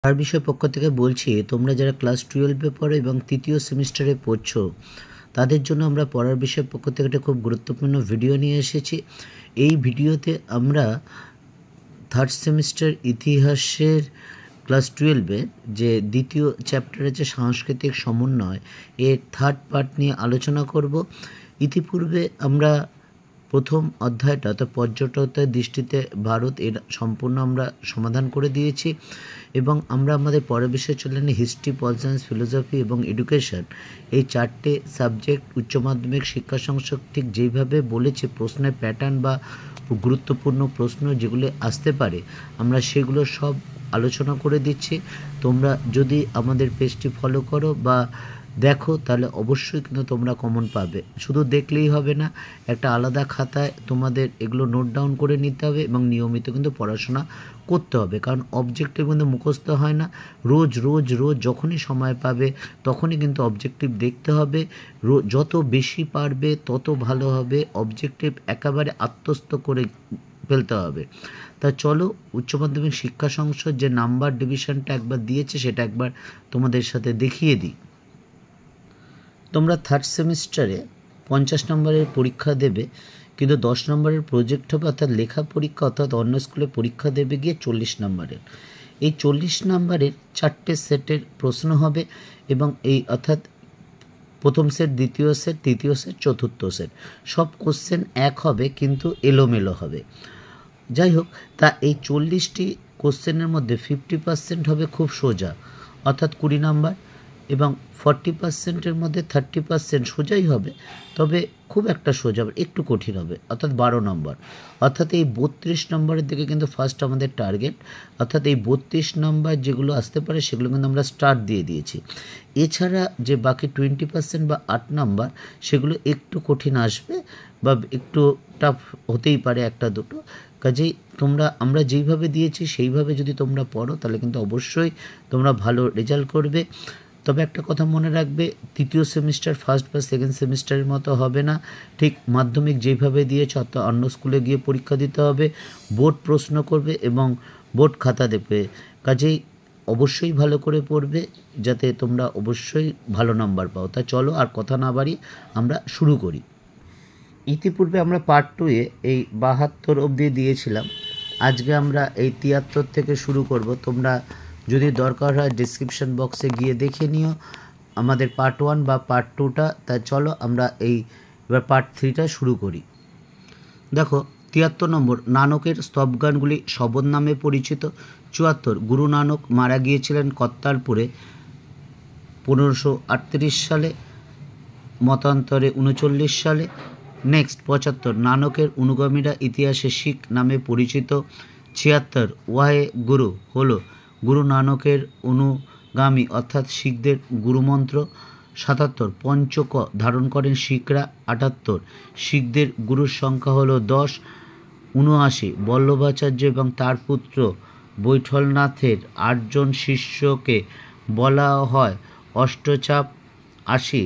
আর বিষয় পক্ষ থেকে বলছি, তোমরা যারা ক্লাস 12-এ পড়ো এবং তৃতীয় সেমিস্টারে পড়ছো তাদের জন্য আমরা পড়ার বিষয় পক্ষ থেকে একটা খুব গুরুত্বপূর্ণ ভিডিও নিয়ে এসেছি। এই ভিডিওতে আমরা থার্ড সেমিস্টার ইতিহাসের ক্লাস 12-এ যে দ্বিতীয় চ্যাপ্টারে যে সাংস্কৃতিক সমন্বয় এর থার্ড পার্ট নিয়ে আলোচনা করব। ইতিপূর্বে আমরা প্রথম অধ্যায়টা অর্থাৎ পর্যটকদের দৃষ্টিতে ভারত এর সম্পূর্ণ আমরা সমাধান করে দিয়েছি এবং আমরা আমাদের পরের বিষয় চলে হিস্ট্রি, পল সায়েন্স, ফিলোসফি এবং এডুকেশন, এই চারটে সাবজেক্ট উচ্চ মাধ্যমিক শিক্ষা সংসদ ঠিক যেইভাবে বলেছে প্রশ্নের প্যাটার্ন বা গুরুত্বপূর্ণ প্রশ্ন যেগুলো আসতে পারে আমরা সেগুলো সব আলোচনা করে দিচ্ছি। তোমরা যদি আমাদের পেজটি ফলো করো বা দেখো তাহলে অবশ্যই কিন্তু তোমরা কমন পাবে। শুধু দেখলেই হবে না, একটা আলাদা খাতায় তোমাদের এগুলো নোট ডাউন করে নিতে হবে এবং নিয়মিত কিন্তু পড়াশোনা করতে হবে, কারণ অবজেক্টিভ কিন্তু মুখস্থ হয় না। রোজ রোজ রোজ যখনই সময় পাবে তখনই কিন্তু অবজেক্টিভ দেখতে হবে। যত বেশি পারবে তত ভালো হবে। অবজেক্টিভ একেবারে আত্মস্থ করে ফেলতে হবে। তা চলো উচ্চ মাধ্যমিক শিক্ষা সংসদ যে নাম্বার ডিভিশনটা একবার দিয়েছে সেটা একবার তোমাদের সাথে দেখিয়ে দিই। তোমরা থার্ড সেমিস্টারে 50 নম্বরের পরীক্ষা দেবে, কিন্তু 10 নম্বরের প্রজেক্ট হবে অর্থাৎ লেখা পরীক্ষা, অর্থাৎ অন্য স্কুলে পরীক্ষা দেবে গিয়ে 40 নম্বরের। এই 40 নম্বরের 4টে সেটের প্রশ্ন হবে এবং এই অর্থাৎ প্রথম সেট, দ্বিতীয় সেট, তৃতীয় সেট, চতুর্থ সেট, সব কোশ্চেন এক হবে কিন্তু এলোমেলো হবে। যাই হোক, তা এই 40টি কোশ্চেনের মধ্যে 50% হবে খুব সোজা অর্থাৎ 20 নাম্বার এবং 40%-এর মধ্যে 30% সোজাই হবে, তবে খুব একটা সোজা একটু কঠিন হবে অর্থাৎ 12 নম্বর। অর্থাৎ এই 32 নম্বরের দিকে কিন্তু ফার্স্ট আমাদের টার্গেট, অর্থাৎ এই 32 নম্বর যেগুলো আসতে পারে সেগুলো কিন্তু আমরা স্টার্ট দিয়ে দিয়েছি। এছাড়া যে বাকি 20% বা 8 নাম্বার সেগুলো একটু কঠিন আসবে বা একটু টাফ হতেই পারে একটা দুটো। কাজেই আমরা যেইভাবে দিয়েছি সেইভাবে যদি তোমরা পড়ো তাহলে কিন্তু অবশ্যই তোমরা ভালো রেজাল্ট করবে। তবে একটা কথা মনে রাখবে, তৃতীয় সেমিস্টার ফার্স্ট বা সেকেন্ড সেমিস্টারের মতো হবে না। ঠিক মাধ্যমিক যেইভাবে দিয়েছে অর্থাৎ অন্য স্কুলে গিয়ে পরীক্ষা দিতে হবে, বোর্ড প্রশ্ন করবে এবং বোর্ড খাতা দেবে। কাজেই অবশ্যই ভালো করে পড়বে যাতে তোমরা অবশ্যই ভালো নাম্বার পাও। তা চলো আর কথা না বাড়িয়ে আমরা শুরু করি। ইতিপূর্বে আমরা পার্ট 2-এ এই 72 অবধি দিয়েছিলাম, আজকে আমরা এই 73 থেকে শুরু করব। তোমরা যদি দরকার হয় ডিসক্রিপশন বক্সে গিয়ে দেখে নিও আমাদের পার্ট 1 বা পার্ট 2টা। তা চলো আমরা এবার পার্ট 3টা শুরু করি। দেখো 73 নম্বর, নানকের স্তবগানগুলি শবদ নামে পরিচিত। 74, গুরু নানক মারা গিয়েছিলেন কর্তারপুরে 1538 সালে, মতান্তরে 39 সালে। নেক্সট 75, নানকের অনুগামীরা ইতিহাসে শিখ নামে পরিচিত। 76, ওয়াহে গুরু হলো গুরু নানকের অনুগামী অর্থাৎ শিখদের গুরুমন্ত্র। 77, পঞ্চক ধারণ করেন শিখরা। 78, শিখদের গুরুর সংখ্যা হলো 10। 79, বল্লভাচার্য এবং তার পুত্র বৈঠলনাথের 8 জন শিষ্যকে বলা হয় অষ্টচাপ। 80,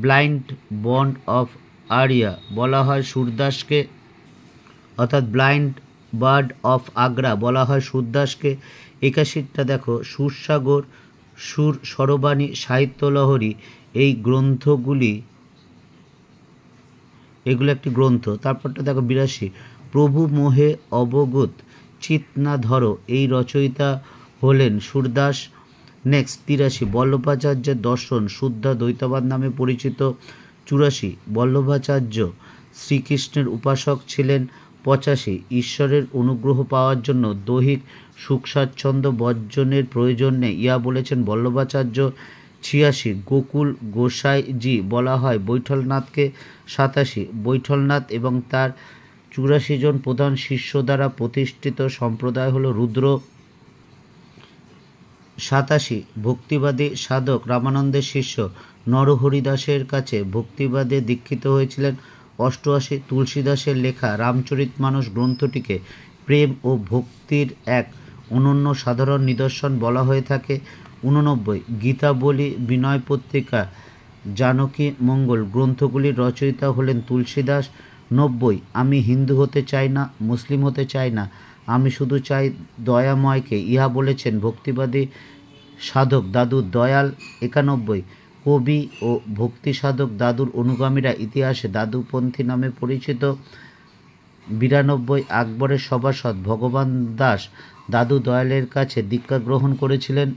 ব্লাইন্ড বন্ড অফ আরিয়া বলা হয় সুরদাসকে, অর্থাৎ ব্লাইন্ড বার্ড অফ আগ্রা বলা হয় সুরদাসকে। 81টা দেখো, সুরসাগর, সুর সরবাণী, সাহিত্যলহরী, এই গ্রন্থগুলি এগুলো একটি গ্রন্থ। তারপরটা দেখো 82, প্রভু মোহে অবগত চিত না ধরো, এই রচয়িতা হলেন সুরদাস। নেক্সট 83, বল্লভাচার্যের দর্শন শুদ্ধা দ্বৈতবাদ নামে পরিচিত। 84, বল্লভাচার্য শ্রীকৃষ্ণের উপাসক ছিলেন। 85, ঈশ্বরের অনুগ্রহ পাওয়ার জন্য দৈহিক সুখ স্বাচ্ছন্দ্য বর্জনের প্রয়োজন নেই, ইয়া বলেছেন বল্লভাচার্য। 86, গোকুল গোসাইজি বলা হয় বৈঠলনাথকে। 87, বৈঠলনাথ এবং তার 84 জন প্রধান শিষ্য দ্বারা প্রতিষ্ঠিত সম্প্রদায় হলো রুদ্র। 87, ভক্তিবাদী সাধক রামানন্দের শিষ্য নরহরিদাসের কাছে ভক্তিবাদে দীক্ষিত হয়েছিলেন। 88, তুলসীদাসের লেখা রামচরিতমানস গ্রন্থটিকে প্রেম ও ভক্তির এক অনন্য সাধারণ নিদর্শন বলা হয়ে থাকে। 89, গীতাবলী, বিনয় পত্রিকা, জানকী মঙ্গল গ্রন্থগুলির রচয়িতা হলেন তুলসীদাস। 90, আমি হিন্দু হতে চাই না, মুসলিম হতে চাই না, আমি শুধু চাই দয়াময়কে, ইহা বলেছেন ভক্তিবাদী সাধক দাদু দয়াল। 91 কবি ও ভক্তি সাধক দাদুর অনুগামীরা ইতিহাসে দাদুপন্থী নামে পরিচিত। 92 আকবরের সভাসদ ভগবান দাস দাদু দয়ালের কাছে দীক্ষা গ্রহণ করেছিলেন।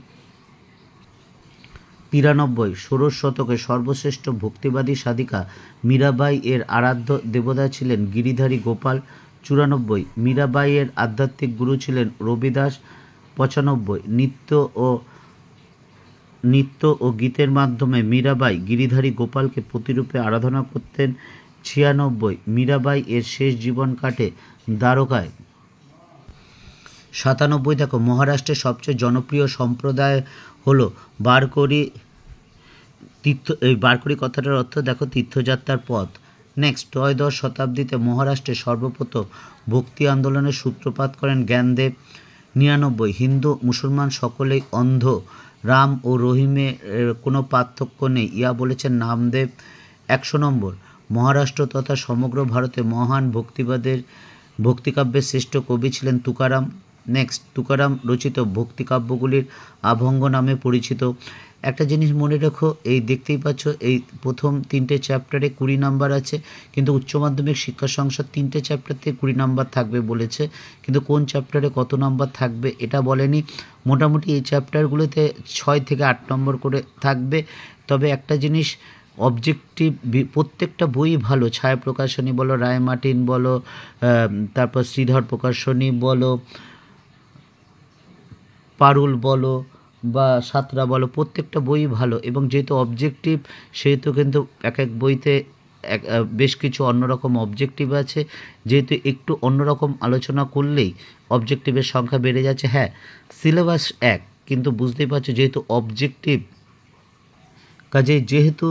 93 ষোড়শ শতকের সর্বশ্রেষ্ঠ ভক্তিবাদী সাধিকা মীরাবাই এর আরাধ্য দেবতা ছিলেন গিরিধারী গোপাল। 94 মীরাবাই এর আধ্যাত্মিক গুরু ছিলেন রবিদাস। 95 নৃত্য ও গীতের মাধ্যমে মীরাবাই গিরিধারী গোপালকে প্রতিরূপে আরাধনা করতেন। 96 মীরাবাই এর শেষ জীবন কাটে দ্বারকায়। 97 দেখো মহারাষ্ট্রের সবচেয়ে জনপ্রিয় সম্প্রদায় হলো বারকরি তীর্থ। এই বারকরি কথাটার অর্থ দেখো তীর্থযাত্রার পথ। নেক্সট, ত্রয়োদশ শতাব্দীতে মহারাষ্ট্রে সর্বপ্রথম ভক্তি আন্দোলনের সূত্রপাত করেন জ্ঞানদেব। 99 হিন্দু মুসলমান সকলেই অন্ধ, রাম ও রহিমে কোনো পার্থক্য নেই, ইয়া বলেছেন নামদেব। 100 নম্বর, মহারাষ্ট্র তথা সমগ্র ভারতে মহান ভক্তিকাব্যের শ্রেষ্ঠ কবি ছিলেন তুকারাম। নেক্সট, তুকারাম রচিত ভক্তিকাব্যগুলির আভঙ্গ নামে পরিচিত। একটা জিনিস মনে রেখো, এই দেখতেই পাচ্ছ এই প্রথম 3টে চ্যাপ্টারে 20 নাম্বার আছে, কিন্তু উচ্চ মাধ্যমিক শিক্ষা সংসদ 3টে চ্যাপ্টারতে 20 নাম্বার থাকবে বলেছে, কিন্তু কোন চ্যাপ্টারে কত নাম্বার থাকবে এটা বলেনি। মোটামুটি এই চ্যাপ্টারগুলোতে 6 থেকে 8 নম্বর করে থাকবে। তবে একটা জিনিস, অবজেক্টিভ প্রত্যেকটা বই ভালো, ছায়া প্রকাশনী বলো, রায় মার্টিন বলো, তারপর শ্রীধর প্রকাশনী বলো, পারুল বলো বা সাতরা বলো, প্রত্যেকটা বই ভালো। এবং যেহেতু অবজেক্টিভ সেহেতু কিন্তু এক এক বইতে বেশ কিছু অন্যরকম অবজেক্টিভ আছে। যেহেতু একটু অন্যরকম আলোচনা করলেই অবজেক্টিভের সংখ্যা বেড়ে যাচ্ছে। হ্যাঁ, সিলেবাস এক, কিন্তু বুঝতেই পারছো যেহেতু অবজেক্টিভ, যেহেতু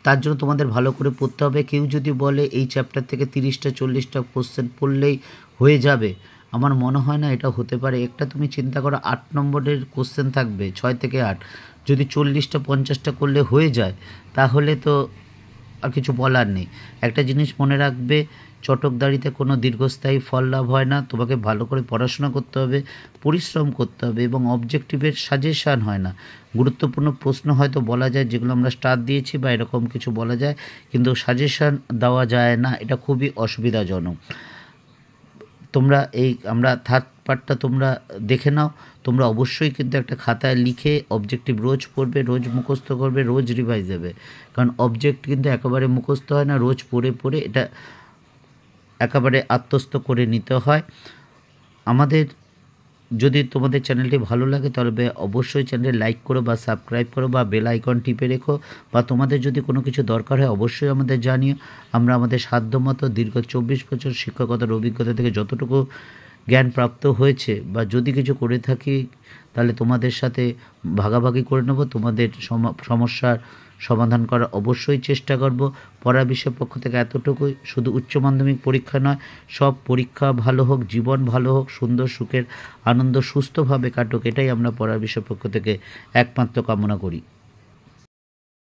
তার জন্য তোমাদের ভালো করে পড়তে হবে। কেউ যদি বলে এই চ্যাপ্টার থেকে 30টা 40টা কোশ্চেন পড়লেই হয়ে যাবে, আমার মনে হয় না এটা হতে পারে। একটা তুমি চিন্তা করো, 8 নম্বরের কোশ্চেন থাকবে 6 থেকে 8, যদি 40টা 50টা করলে হয়ে যায় তাহলে তো আর কিছু বলার নেই। একটা জিনিস মনে রাখবে, চটকদারিতে কোনো দীর্ঘস্থায়ী ফল লাভ হয় না। তোমাকে ভালো করে পড়াশোনা করতে হবে, পরিশ্রম করতে হবে, এবং অবজেক্টিভের সাজেশান হয় না। গুরুত্বপূর্ণ প্রশ্ন হয়তো বলা যায় যেগুলো আমরা স্টার দিয়েছি বা এরকম কিছু বলা যায়, কিন্তু সাজেশান দেওয়া যায় না, এটা খুবই অসুবিধাজনক। তোমরা আমরা থার্ড পার্টটা তোমরা দেখে নাও। তোমরা অবশ্যই কিন্তু একটা খাতায় লিখে অবজেক্টিভ রোজ পড়বে, রোজ মুখস্থ করবে, রোজ রিভাইজ দেবে, কারণ অবজেক্ট কিন্তু একেবারে মুখস্থ হয় না, রোজ পড়ে পড়ে এটা একেবারে আত্মস্থ করে নিতে হয়। আমাদের যদি তোমাদের চ্যানেলটি ভালো লাগে তাহলে অবশ্যই চ্যানেলে লাইক করো বা সাবস্ক্রাইব করো বা বেল আইকন টিপে রেখো, বা তোমাদের যদি কোনো কিছু দরকার হয় অবশ্যই আমাদের জানিও। আমরা আমাদের সাধ্যমতো দীর্ঘ 24 বছর শিক্ষকতার অভিজ্ঞতা থেকে যতটুকু জ্ঞান প্রাপ্ত হয়েছে বা যদি কিছু করে থাকি তাহলে তোমাদের সাথে ভাগাভাগি করে নেব। তোমাদের সমস্যার সমাধান করার অবশ্যই চেষ্টা করব। পড়া বিষয়ের পক্ষ থেকে এতটুকুই, শুধু উচ্চ মাধ্যমিক পরীক্ষা নয়, সব পরীক্ষা ভালো হোক, জীবন ভালো হোক, সুন্দর সুখের আনন্দ সুস্থভাবে কাটুক, এটাই আমরা পড়ার বিষয়ের পক্ষ থেকে একমাত্র কামনা করি।